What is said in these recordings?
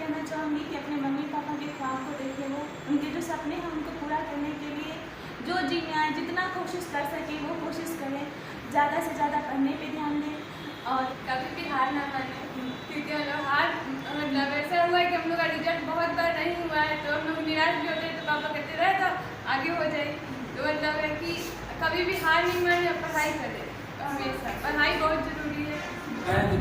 कहना चाहूँगी कि अपने मम्मी पापा के ख्वाब को देखे, वो उनके जो सपने हैं उनको पूरा करने के लिए जो जी जितना कोशिश कर सके वो कोशिश करें, ज़्यादा से ज़्यादा पढ़ने पे ध्यान दें और कभी भी हार ना माने, क्योंकि अगर हार मतलब ऐसा हुआ है कि हम लोग का रिजल्ट बहुत बार नहीं हुआ है तो हम लोग निराश भी होते हैं, तो पापा कहते रहे तो आगे हो जाए। तो मतलब है कि कभी भी हार नहीं माने, पढ़ाई करें, तो हमेशा पढ़ाई बहुत ज़रूरी है।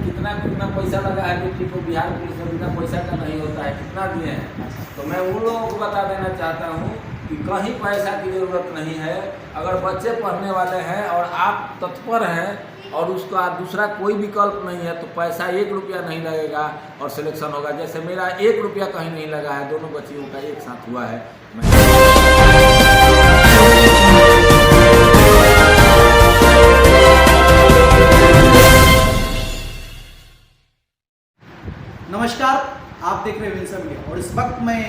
कितना कितना पैसा लगा है बेटी को बिहार पुलिस में, बिना पैसा का नहीं होता है, कितना दिए हैं। तो मैं उन लोगों को बता देना चाहता हूँ कि कहीं पैसा की ज़रूरत नहीं है। अगर बच्चे पढ़ने वाले हैं और आप तत्पर हैं और उसका दूसरा कोई विकल्प नहीं है तो पैसा 1 रुपया नहीं लगेगा और सिलेक्शन होगा। जैसे मेरा 1 रुपया कहीं नहीं लगा है, दोनों बच्चियों का एक साथ हुआ है। नमस्कार, आप देख रहे हैं विल्सन मीडिया और इस वक्त मैं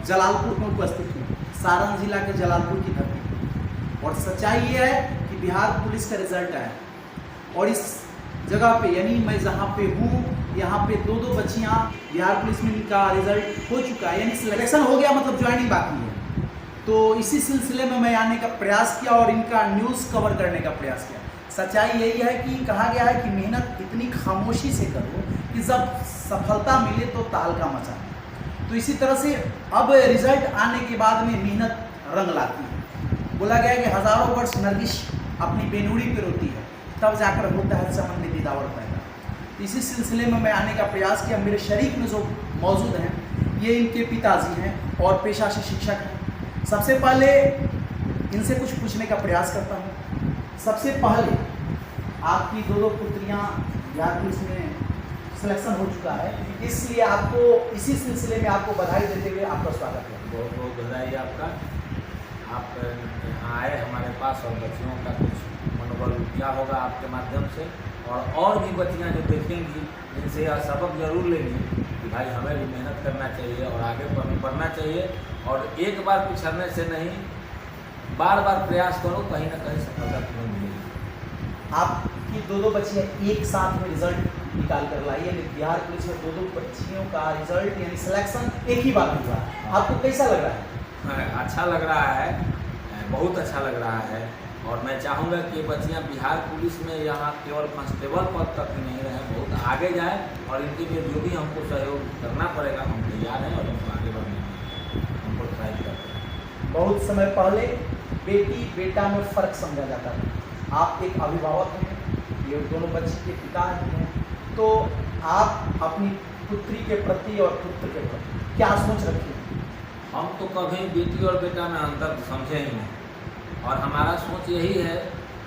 जलालपुर में उपस्थित हूँ, सारण जिला के जलालपुर की धरती पर। और सच्चाई ये है कि बिहार पुलिस का रिजल्ट आया और इस जगह पे यानी मैं जहाँ पे हूँ यहाँ पे दो बच्चियाँ बिहार पुलिस में इनका रिजल्ट हो चुका है, यानी सिलेक्शन हो गया, मतलब ज्वाइनिंग बाकी है। तो इसी सिलसिले में मैं आने का प्रयास किया और इनका न्यूज़ कवर करने का प्रयास किया। सच्चाई यही है कि कहा गया है कि मेहनत इतनी खामोशी से करो कि जब सफलता मिले तो तहलका मचा। तो इसी तरह से अब रिजल्ट आने के बाद में मेहनत रंग लाती है। बोला गया है कि हज़ारों वर्ष नरगिस अपनी बेनूरी पे रोती है, तब जाकर होता है चमन में दीदावर पैदा। इसी सिलसिले में मैं आने का प्रयास किया। मेरे शरीक में जो मौजूद हैं ये इनके पिताजी हैं और पेशा से शिक्षक हैं। सबसे पहले इनसे कुछ पूछने का प्रयास करता हूँ। सबसे पहले आपकी दो पुत्रियाँ बिहार पुलिस में सिलेक्शन हो चुका है, इसलिए आपको इसी सिलसिले में आपको बधाई देते हुए आपका स्वागत है। बहुत बहुत बधाई आपका। आप यहाँ आए हमारे पास और बच्चियों का कुछ मनोबल क्या होगा आपके माध्यम से, और भी बच्चियाँ जो देखेंगी इनसे यह सबक जरूर लेंगी कि भाई हमें भी मेहनत करना चाहिए और आगे बढ़ना चाहिए। और एक बार पिछड़ने से नहीं, बार बार प्रयास करो, कहीं ना कहीं सफलता तुम्हें मिलेगी। आपकी दो बच्चियाँ एक साथ में रिजल्ट निकाल कर लाई है। बिहार पुलिस में दो बच्चियों का रिजल्ट यानी सिलेक्शन एक ही बार हुआ। आपको कैसा लग रहा है? अच्छा लग रहा है, बहुत अच्छा लग रहा है। और मैं चाहूँगा कि बच्चियाँ बिहार पुलिस में यहाँ केवल कांस्टेबल पद तक ही नहीं रहे, बहुत आगे जाए और इनके लिए जो भी हमको सहयोग करना पड़ेगा हम तैयार हैं और हमको आगे बढ़ने में हम प्रोत्साहित करते हैं। बहुत समय पहले बेटी बेटा में फ़र्क समझा जाता था। आप एक अभिभावक हैं, ये दोनों बच्ची के पिता हैं, तो आप अपनी पुत्री के प्रति और पुत्र के प्रति क्या सोच रखते हैं? हम तो कभी बेटी और बेटा में अंतर समझे ही नहीं और हमारा सोच यही है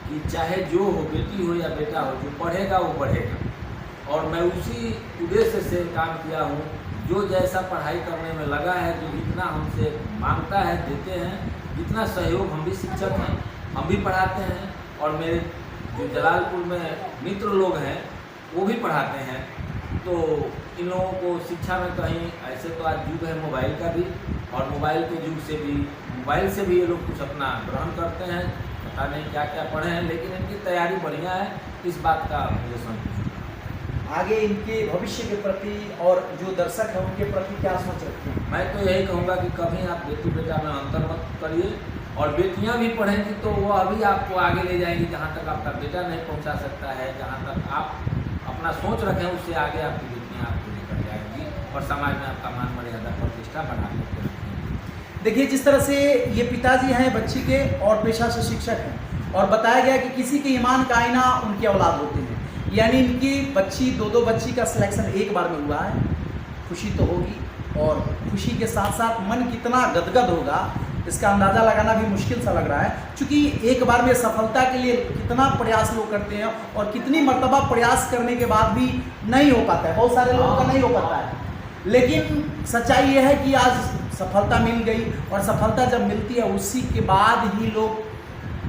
कि चाहे जो हो, बेटी हो या बेटा हो, जो पढ़ेगा वो बढ़ेगा। और मैं उसी उद्देश्य से काम किया हूँ। जो जैसा पढ़ाई करने में लगा है, जो जितना हमसे मांगता है देते हैं, जितना सहयोग, हम भी शिक्षक हैं, हम भी पढ़ाते हैं और मेरे जो जलालपुर में मित्र लोग हैं वो भी पढ़ाते हैं। तो इन लोगों को शिक्षा में कहीं ऐसे तो आज युग है मोबाइल का भी, और मोबाइल के युग से भी, मोबाइल से भी ये लोग कुछ अपना ग्रहण करते हैं। पता नहीं क्या क्या पढ़े हैं, लेकिन इनकी तैयारी बढ़िया है, इस बात का मुझे संतोष। आगे इनके भविष्य के प्रति और जो दर्शक हैं उनके प्रति क्या सोच रखते हैं? मैं तो यही कहूँगा कि कभी आप बेटी बेटा में अंतर मत करिए, और बेटियां भी पढ़ेंगी तो वो अभी आपको आगे ले जाएंगी जहाँ तक आपका बेटा नहीं पहुँचा सकता है। जहाँ तक आप अपना सोच रखें उससे आगे आपकी बेटियाँ आपको लेकर जाएंगी और समाज में आपका मान मर्यादा प्रतिष्ठा बढ़ा करके रखेंगी। देखिए, जिस तरह से ये पिताजी हैं बच्ची के और पेशा से शिक्षक हैं, और बताया गया कि किसी के ईमान का आईना उनकी औलाद होते हैं, यानी इनकी बच्ची दो बच्ची का सिलेक्शन एक बार में हुआ है। खुशी तो होगी, और खुशी के साथ साथ मन कितना गदगद होगा इसका अंदाज़ा लगाना भी मुश्किल सा लग रहा है, क्योंकि एक बार में सफलता के लिए कितना प्रयास लोग करते हैं और कितनी मर्तबा प्रयास करने के बाद भी नहीं हो पाता है। बहुत सारे लोगों का नहीं हो पाता है, लेकिन सच्चाई ये है कि आज सफलता मिल गई, और सफलता जब मिलती है उसी के बाद ही लोग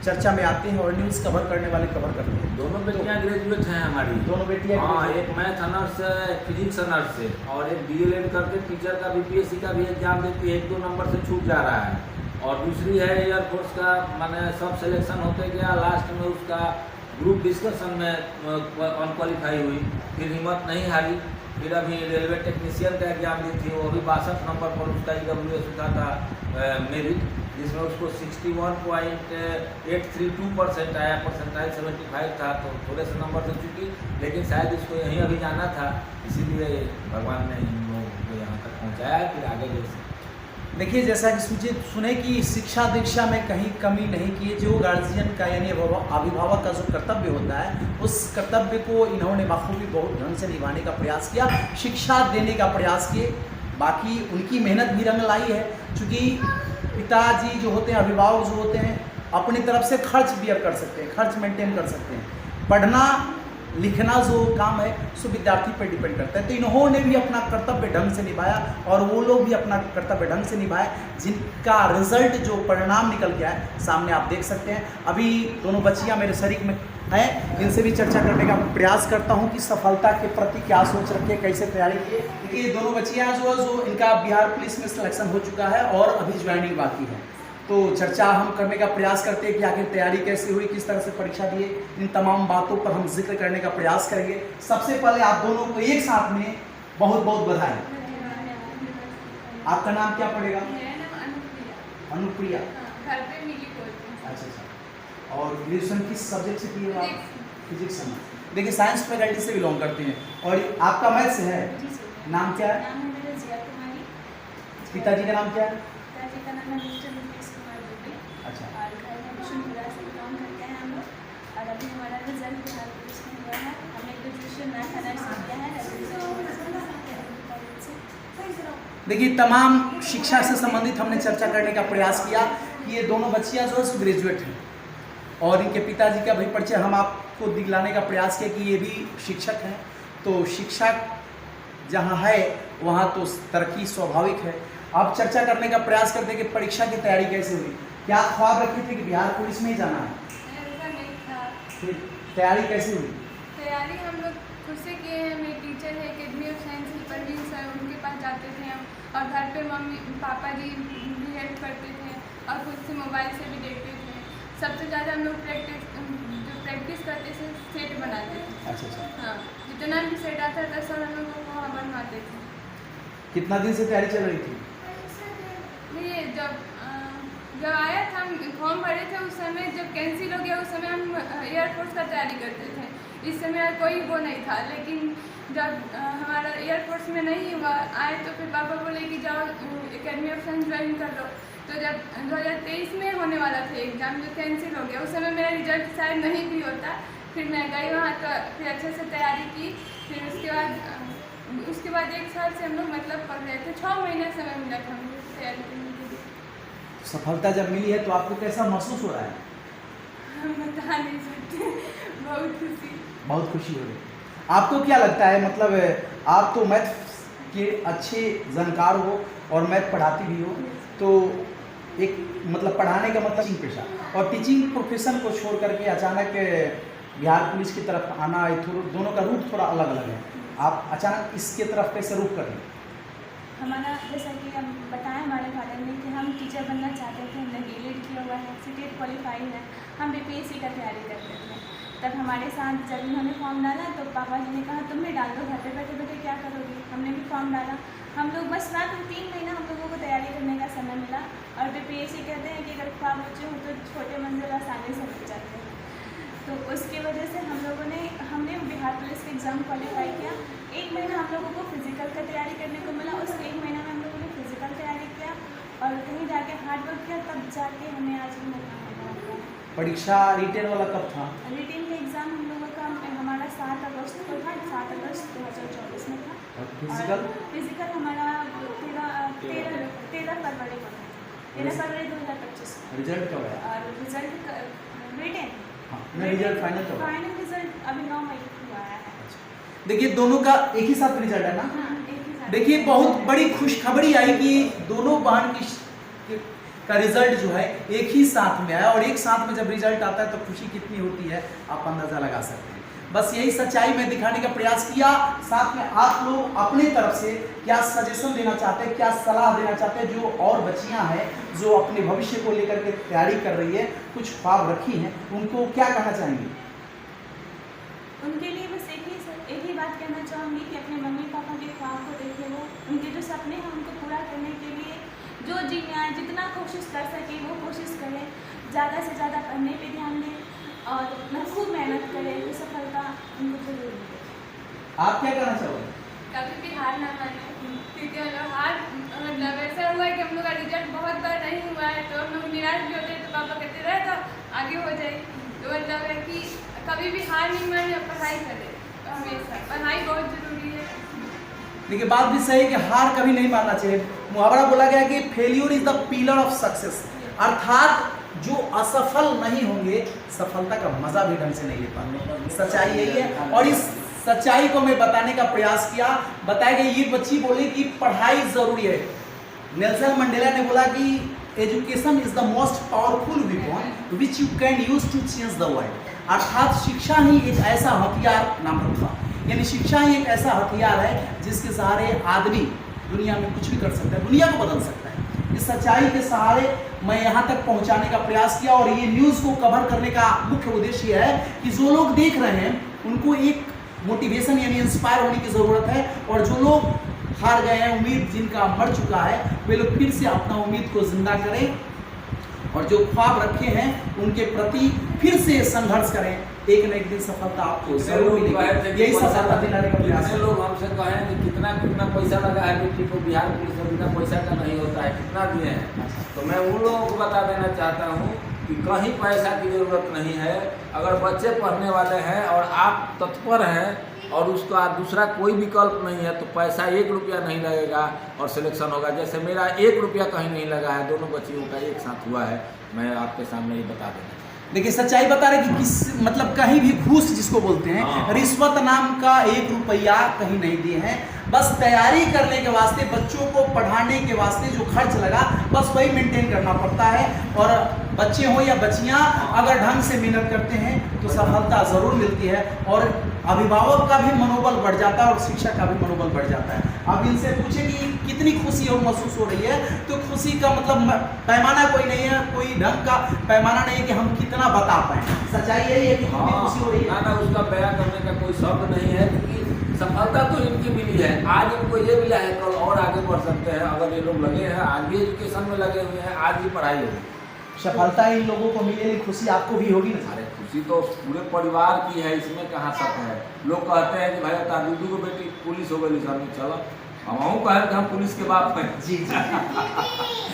चर्चा में आते हैं और न्यूज़ कवर करने वाले कवर करते हैं। दोनों बेटियां ग्रेजुएट हैं हमारी। दोनों बेटियां? हाँ, एक मैथ ऑनर्स से, फिजिक्स ऑनर्स से, और एक DLED करके टीचर का BPSC का भी एग्जाम देती है, 1-2 नंबर से छूट जा रहा है। और दूसरी है एयरफोर्स का, मैंने सब सिलेक्शन होते गया, लास्ट में उसका ग्रुप डिस्कशन में अनक्वालीफाई हुई, फिर हिम्मत नहीं हारी फिर अभी रेलवे टेक्नीशियन का एग्जाम दी थी, वो भी 62 नंबर पर उसका EWS उठा था मेरिट, जिसमें उसको 61.832% आया, परसेंटाइल 75 था, तो थोड़े से नंबर से चुकी, लेकिन शायद इसको यहीं अभी जाना था, इसीलिए भगवान ने इन लोगों को यहाँ तक पहुँचाया। फिर आगे जैसे देखिए, जैसा कि सुने कि शिक्षा दीक्षा में कहीं कमी नहीं की है। जो गार्जियन का यानी अभिभावक का जो कर्तव्य होता है, उस कर्तव्य को इन्होंने बखूबी बहुत ढंग से निभाने का प्रयास किया, शिक्षा देने का प्रयास किए। बाकी उनकी मेहनत भी रंग लाई है, क्योंकि पिताजी जो होते हैं, अभिभावक जो होते हैं, अपनी तरफ से खर्च बियर कर सकते हैं, खर्च मेंटेन कर सकते हैं। पढ़ना लिखना जो काम है सो विद्यार्थी पर डिपेंड करता है। तो इन्होंने भी अपना कर्तव्य ढंग से निभाया और वो लोग भी अपना कर्तव्य ढंग से निभाए, जिनका रिजल्ट जो परिणाम निकल गया है सामने आप देख सकते हैं। अभी दोनों बच्चियां मेरे शरीक में हैं, इनसे भी चर्चा करने का प्रयास करता हूं कि सफलता के प्रति क्या सोच रखी है, कैसे तैयारी की है। देखिए, दोनों बच्चियां जो इनका बिहार पुलिस में सिलेक्शन हो चुका है और अभी ज्वाइनिंग बाकी है, तो चर्चा हम करने का प्रयास करते हैं कि आखिर तैयारी कैसे हुई, किस तरह से परीक्षा दिए, इन तमाम बातों पर हम जिक्र करने का प्रयास करेंगे। सबसे पहले आप दोनों को एक साथ में बहुत बहुत बधाई। आपका नाम क्या पड़ेगा? मेरा नाम अनुप्रिया। अनुप्रिया। घर पे मिली बोलती हूँ। अच्छा। और ग्रेजुएशन किस सब्जेक्ट से किए हो आप? फिजिक्स से। देखिए, साइंस फैकल्टी से बिलोंग करते हैं और आपका मैथ्स है। जी सर। नाम क्या है? नाम है मेरा जिया कुमारी। पिताजी का नाम क्या है? पिताजी का नाम है मिस्टर मुकेश कुमार दुबे। अच्छा। और घर में बिशुनपुरा से बिलोंग करते हैं हम लोग। और अभी हमारा रिजल्ट बिहार पुलिस में हुआ है। हमने ग्रेजुएशन मैथ ऑनर्स से किया है। देखिए, तमाम शिक्षा से संबंधित हमने चर्चा करने का प्रयास किया कि ये दोनों बच्चियां जो है सो ग्रेजुएट हैं और इनके पिताजी का भी परिचय हम आपको दिलाने का प्रयास किया कि ये भी शिक्षक हैं। तो शिक्षा जहाँ है वहाँ तो तरक्की स्वाभाविक है। अब चर्चा करने का प्रयास करते हैं कि परीक्षा की तैयारी कैसे हुई, क्या ख्वाब रखे थे कि बिहार पुलिस में ही जाना है, ऐसा नहीं था। फिर तैयारी कैसे हुई? तैयारी हम लोग खुद से किए हैं। मेरे टीचर है academy of science Parveen sir, उनके पास जाते थे हम, और घर पे मम्मी पापा जी भी हेल्प करते थे और खुद से मोबाइल से भी देखते थे। सबसे ज़्यादा हम लोग प्रैक्टिस करते थे, सेट बनाते थे। अच्छा। हाँ, जितना भी सेट आता था सब हम लोग वहाँ बनवाते थे। कितना दिन से तैयारी चल रही थी? नहीं, जब आया था हम फॉर्म भरे थे, उस समय जब कैंसिल हो गया उस समय हम एयरफोर्स का तैयारी करते थे। इस समय कोई वो नहीं था, लेकिन जब हमारा एयरफोर्स में नहीं हुआ आए तो फिर पापा बोले कि जाओ एकेडमी ऑफ साइंस ज्वाइन कर लो। तो जब 2023 में होने वाला था एग्ज़ाम, जो कैंसिल हो गया, उस समय मेरा रिजल्ट शायद नहीं भी होता। फिर मैं गई वहाँ, तो फिर अच्छे से तैयारी की। फिर उसके बाद 1 साल से हम लोग मतलब पढ़ रहे थे। 6 महीने समय मिला था हमको तैयारी करने के लिए। सफलता जब मिली है तो आपको कैसा महसूस हो रहा है? हम बता नहीं सकते, बहुत खुशी हो रही। आपको क्या लगता है, मतलब आप तो मैथ के अच्छे जानकार हो और मैथ पढ़ाती भी हो, तो एक मतलब पढ़ाने का मतलब टीचिंग पेशा और टीचिंग प्रोफेशन को छोड़ करके अचानक बिहार पुलिस की तरफ आना, दोनों का रूट थोड़ा अलग अलग है। आप अचानक इसके तरफ कैसे रुख करें? हमारा जैसा कि हम बताएं हमारे बारे में कि हम टीचर बनना चाहते थे, हमने DELED किया हुआ है, CTET क्वालिफाइड है, हम BPSC का तैयारी करते थे। तब हमारे साथ जब इन्होंने फॉर्म डाला तो पापा जी ने कहा तुम भी डाल दो, घर पे बैठे बैठे क्या करोगी। हमने भी फॉर्म डाला। हम लोग बस मात्र 3 महीना हम लोगों को तैयारी करने का समय मिला। और BPSC कहते हैं कि अगर ख्वाब ऊँचे हो तो छोटे मंजिल आसानी से मिल जाते हैं। तो उसकी वजह से हमने बिहार पुलिस का एग्ज़ाम क्वालिफाई किया। 1 महीना हम लोगों को फिजिकल का तैयारी करने को मिला। उस 1 महीना में हम लोगों ने फिजिकल तैयारी किया और कहीं जाके हार्ड वर्क किया, तब जाके हमें आज भी मौका मिला। परीक्षा रिटेन वाला कब था? रिटेन का एग्ज़ाम हम लोगों का हमारा 7 अगस्त को था, 7 अगस्त 2024 में था। और फिजिकल हमारा 13 फरवरी को था, 13 फरवरी 2025 को। रिजल्ट कब है? और रिजल्ट रिटेन रिजल्ट फाइनल कब? फाइनल रिजल्ट अभी 9 मई को हुआ है। देखिए, दोनों का एक ही साथ रिजल्ट है ना? हाँ, एक ही साथ। देखिए, बहुत बड़ी खुशखबरी आई कि दोनों बहन का रिजल्ट जो है एक ही साथ में आया, और एक साथ में जब रिजल्ट आता है तो खुशी कितनी होती है आप अंदाजा लगा सकते हैं। बस यही सच्चाई में दिखाने का प्रयास किया। साथ में आप लोग अपने तरफ से क्या सजेशन देना चाहते हैं, क्या सलाह देना चाहते हैं, जो और बच्चियां हैं जो अपने भविष्य को लेकर के तैयारी कर रही है, कुछ ख्वाब रखी हैं, उनको क्या कहना चाहेंगे? उनके लिए बस एक ही बात कहना चाहूँगी कि अपने मम्मी पापा ख्वाब को देखे, वो उनके जो सपने हैं उनको पूरा करने के लिए जो जितना कोशिश कर सके वो कोशिश करें, ज़्यादा से ज़्यादा पढ़ने पे ध्यान दें और खूब मेहनत करें, तो सफलता उनको जरूर मिलेगी। आप क्या कहना चाहोगे? कभी भी हार ना माने, क्योंकि मतलब हार मतलब ऐसा हुआ है कि हम लोग का रिजल्ट बहुत बार नहीं हुआ है, तो हम लोग निराश भी होते हैं, तो पापा कहते रहे तो आगे हो जाए। तो मतलब है कि कभी भी हार नहीं माने और पढ़ाई करें, तो हमेशा पढ़ाई बहुत ज़रूरी है। देखिए बात भी सही है कि हार कभी नहीं मानना चाहिए। मुहावरा बोला गया कि failure is the pillar of success, अर्थात जो असफल नहीं होंगे सफलता का मजा भी ढंग से नहीं ले पाएंगे। सच्चाई यही है और इस सच्चाई को मैं बताने का प्रयास किया। बताया गया ये बच्ची बोली कि पढ़ाई जरूरी है। नेल्सन मंडेला ने बोला कि education is the most powerful weapon which you can use to change the world, अर्थात शिक्षा ही एक ऐसा हथियार, नाम रखा, यानी शिक्षा ही एक ऐसा हथियार है जिसके सहारे आदमी दुनिया में कुछ भी कर सकता है, दुनिया को बदल सकता है। इस सच्चाई के सहारे मैं यहाँ तक पहुँचाने का प्रयास किया और ये न्यूज़ को कवर करने का मुख्य उद्देश्य ये है कि जो लोग देख रहे हैं उनको एक मोटिवेशन यानी इंस्पायर होने की ज़रूरत है, और जो लोग हार गए हैं, उम्मीद जिनका मर चुका है, वे लोग फिर से अपना उम्मीद को जिंदा करें और जो ख्वाब रखे हैं उनके प्रति फिर से संघर्ष करें। एक न एक दिन सफलता आपको जरूर मिलेगी। यही सफलता दिलाने का प्रयास है। लोग हमसे कहें कि कितना पैसा लगा है बेटी को बिहार पुलिस में, बिना पैसा का नहीं होता है, कितना दिए हैं। तो मैं उन लोगों को बता देना चाहता हूँ कि कहीं पैसा की ज़रूरत नहीं है। अगर बच्चे पढ़ने वाले हैं और आप तत्पर हैं और उसका दूसरा कोई विकल्प नहीं है तो पैसा 1 रुपया नहीं लगेगा और सिलेक्शन होगा। जैसे मेरा 1 रुपया कहीं नहीं लगा है, दोनों बच्चियों का एक साथ हुआ है। मैं आपके सामने ही बता देना। देखिए सच्चाई बता रहे कि किस मतलब कहीं भी घूस जिसको बोलते हैं, रिश्वत नाम का 1 रुपया कहीं नहीं दिए हैं। बस तैयारी करने के वास्ते, बच्चों को पढ़ाने के वास्ते जो खर्च लगा बस वही मेंटेन करना पड़ता है। और बच्चे हो या बच्चियां अगर ढंग से मेहनत करते हैं तो सफलता ज़रूर मिलती है और अभिभावक का भी मनोबल बढ़ जाता है और शिक्षक का भी मनोबल बढ़ जाता है। अब इनसे पूछे कि कितनी खुशी और महसूस हो रही है, तो खुशी का मतलब पैमाना कोई नहीं है, कोई ढंग का पैमाना नहीं है कि हम कितना बता पाएँ। सच्चाई यही है कि कितनी खुशी हो रही है। ना उसका बयान करने का कोई शब्द नहीं है, क्योंकि सफलता तो इनकी मिली है। आज इनको ये मिला है, कल और आगे बढ़ सकते हैं। अगर ये लोग लगे हैं, आज भी एजुकेशन में लगे हुए हैं, आज भी पढ़ाई होगी। सफलता इन लोगों को मिलेगी, खुशी आपको भी होगी ना। अरे खुशी तो पूरे परिवार की है, इसमें कहाँ शक है। लोग कहते हैं कि भाई तादूदू को बेटी पुलिस हो गई, चलो हम कहें कि हम पुलिस के बाप हैं। जी जी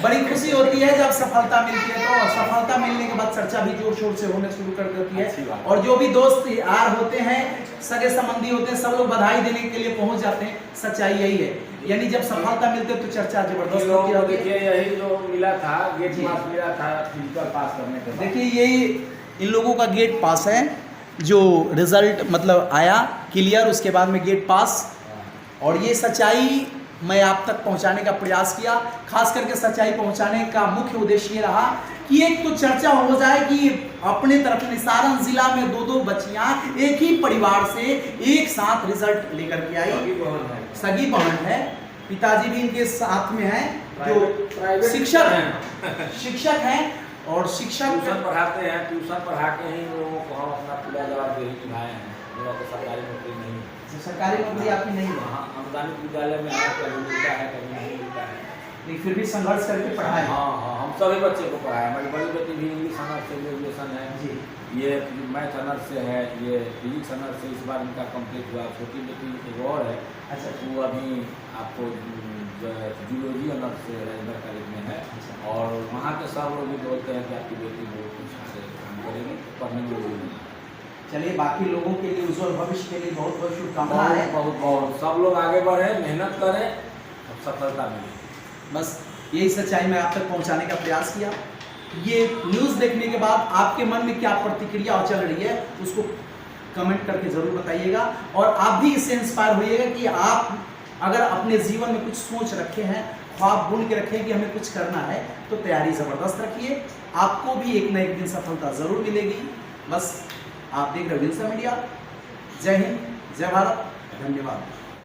बड़ी खुशी होती है जब सफलता मिलती है। तो सफलता मिलने के बाद चर्चा भी जोर शोर से होने शुरू कर देती है और जो भी दोस्त यार होते हैं, सगे संबंधी होते हैं, सब लोग बधाई देने के लिए पहुंच जाते हैं। सच्चाई यही है, यानी जब सफलता मिलती है तो चर्चा जबरदस्त होती है। देखिए यही जो मिला था, गेट पास मिला था फिजिकल पास करने के बाद। देखिए यही इन लोगों का गेट पास है, जो रिजल्ट मतलब आया क्लियर, उसके बाद में गेट पास। और ये सच्चाई मैं आप तक पहुंचाने का प्रयास किया। खास करके सच्चाई पहुंचाने का मुख्य उद्देश्य ये रहा कि एक तो चर्चा हो जाए कि अपने तरफ में सारण जिला में 2 बच्चियां एक ही परिवार से एक साथ रिजल्ट लेकर के आई। सगी बहन है, पिताजी भी इनके साथ में हैं, जो शिक्षक हैं और शिक्षक ट्यूशन पढ़ाते हैं। ट्यूशन पढ़ा के ही लोगों को हम अपना पूरा जवाबदेही निभाए हैं। लोगों को सरकारी नौकरी नहीं, सरकारी नौकरी आपकी नहीं है। हाँ, अनुदानित विद्यालय में कभी मिलता है, कभी नहीं मिलता है, लेकिन फिर भी संघर्ष करके पढ़ाए। हाँ, हम सभी बच्चे को पढ़ाए। मेरी बड़ी बेटी भी इंग्लिश ऑनर्स से ग्रेजुएशन है जी, ये मैथ ऑनर्स से है, ये फिजिक्स ऑनर्स से इस बार इनका कंप्लीट हुआ। छोटी बेटी एक और है, अच्छा, वो अभी आपको जूलॉजी ऑनर्स से इधर कॉलेज में है। और वहाँ के सब लोग भी बोलते हैं कि आपकी बेटी बहुत कुछ आगे काम करेगी, पढ़ने में जरूरी है। चलिए बाकी लोगों के लिए, उज्जवल भविष्य के लिए बहुत बहुत शुभकामनाएं हैं। बहुत सब लोग आगे बढ़े, मेहनत करें, सफलता मिले। बस यही सच्चाई मैं आप तक पहुंचाने का प्रयास किया। ये न्यूज़ देखने के बाद आपके मन में क्या प्रतिक्रिया चल रही है उसको कमेंट करके ज़रूर बताइएगा। और आप भी इससे इंस्पायर होइएगा कि आप अगर अपने जीवन में कुछ सोच रखे हैं, ख्वाब बुन के रखें कि हमें कुछ करना है, तो तैयारी ज़बरदस्त रखिए। आपको भी एक न एक दिन सफलता ज़रूर मिलेगी। बस आप देख रहे हो विल्सन मीडिया। जय हिंद, जय भारत, धन्यवाद।